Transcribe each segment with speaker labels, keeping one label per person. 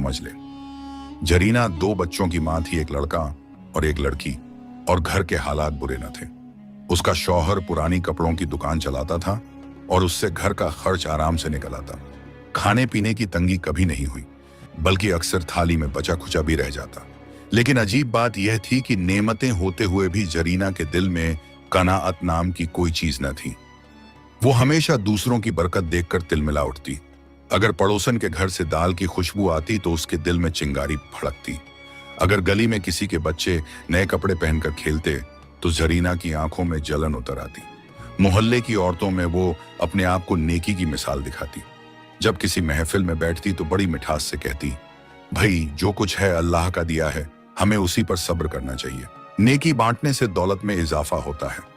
Speaker 1: समझ ले। जरीना 2 बच्चों की मां थी, एक लड़का और एक लड़की, और घर के हालात बुरे न थे। उसका शौहर पुरानी कपड़ों की दुकान चलाता था और उससे घर का खर्च आराम से निकल आता। खाने पीने की तंगी कभी नहीं हुई, बल्कि अक्सर थाली में बचा खुचा भी रह जाता। लेकिन अजीब बात यह थी कि नेमतें होते हुए भी जरीना के दिल में कनाअत नाम की कोई चीज न थी। वो हमेशा दूसरों की बरकत देखकर तिलमिला उठती। अगर पड़ोसन के घर से दाल की खुशबू आती तो उसके दिल में चिंगारी भड़कती। अगर गली में किसी के बच्चे नए कपड़े पहनकर खेलते तो जरीना की आंखों में जलन उतर आती। मोहल्ले की औरतों में वो अपने आप को नेकी की मिसाल दिखाती। जब किसी महफिल में बैठती तो बड़ी मिठास से कहती, भाई जो कुछ है अल्लाह का दिया है, हमें उसी पर सब्र करना चाहिए। नेकी बांटने से दौलत में इजाफा होता है।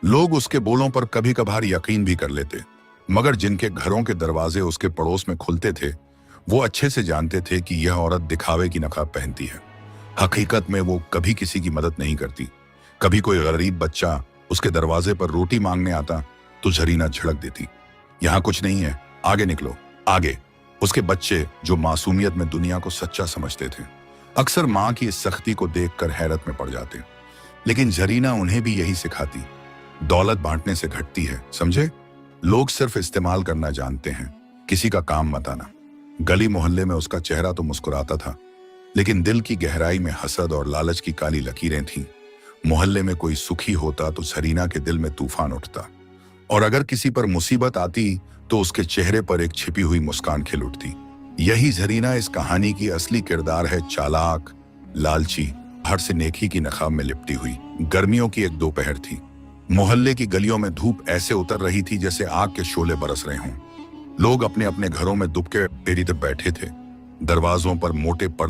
Speaker 1: लोग उसके बोलों पर कभी कभार यकीन भी कर लेते, मगर जिनके घरों के दरवाजे उसके पड़ोस में खुलते थे वो अच्छे से जानते थे कि यह औरत दिखावे की नकाब पहनती है। हकीकत में वो कभी किसी की मदद नहीं करती। कभी कोई गरीब बच्चा उसके दरवाजे पर रोटी मांगने आता तो जरीना झड़क देती, यहाँ कुछ नहीं है, आगे निकलो, आगे। उसके बच्चे जो मासूमियत में दुनिया को सच्चा समझते थे अक्सर मां की इस सख्ती को देखकर हैरत में पड़ जाते। लेकिन जरीना उन्हें भी यही सिखाती, दौलत बांटने से घटती है, समझे? लोग सिर्फ इस्तेमाल करना जानते हैं, किसी का काम मत आना। गली मोहल्ले में उसका चेहरा तो मुस्कुराता था, लेकिन दिल की गहराई में हसद और लालच की काली लकीरें थीं। मोहल्ले में कोई सुखी होता तो जरीना के दिल में तूफान उठता, और अगर किसी पर मुसीबत आती तो उसके चेहरे पर एक छिपी हुई मुस्कान खिल उठती। यही जरीना इस कहानी की असली किरदार है, चालाक, लालची, हर से नेकी की नखाब में लिपटी हुई। गर्मियों की एक दोपहर थी। मोहल्ले की गलियों में धूप ऐसे उतर रही थी जैसे आग के शोले बरस रहे हों। लोग अपने अपने घरों में दुबके पेरी तक बैठे थे। दरवाजों पर मोटे पर्दे